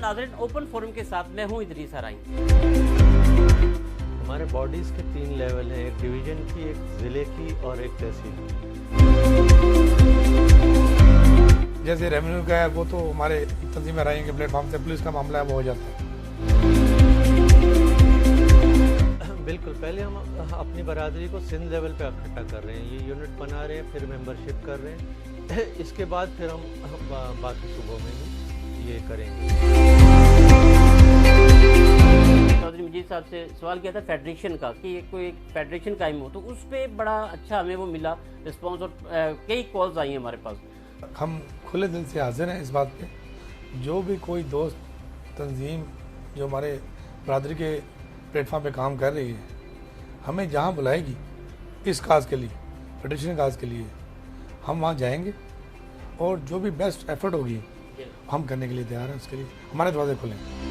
नाज़रीन, open forum के साथ मैं हूँ इदरीस हराई। हमारे बॉडीज़ के 3 लेवल हैं, एक डिवीज़न की, एक ज़िले की और एक तहसील की। जैसे रेवेन्यू का है वो तो हमारे तंजीम हराई के प्लेटफॉर्म से, पुलिस का मामला है वो हो जाता है। बिल्कुल, पहले हम अपनी बरादरी को सिंध लेवल पे इकट्ठा कर रहे हैं, ये यूनिट बना रहे हैं, फिर मेंबरशिप कर रहे हैं। इसके बाद फिर हम बाकी सूबों में भी ये करेंगे। चौधरी मजीद साहब से सवाल किया था फेडरेशन का कि कोई एक फेडरेशन कायम हो, तो उस पर बड़ा अच्छा हमें वो मिला रिस्पॉन्स और कई कॉल्स आई हैं हमारे पास। हम खुले दिल से हाजिर हैं इस बात पे, जो भी कोई दोस्त तंजीम जो हमारे बरादरी के प्लेटफॉर्म पे काम कर रही है, हमें जहाँ बुलाएगी इस काज के लिए, फेडरेशन काज के लिए, हम वहाँ जाएंगे और जो भी बेस्ट एफर्ट होगी हम करने के लिए तैयार हैं। उसके लिए हमारे दरवाजे खुले हैं।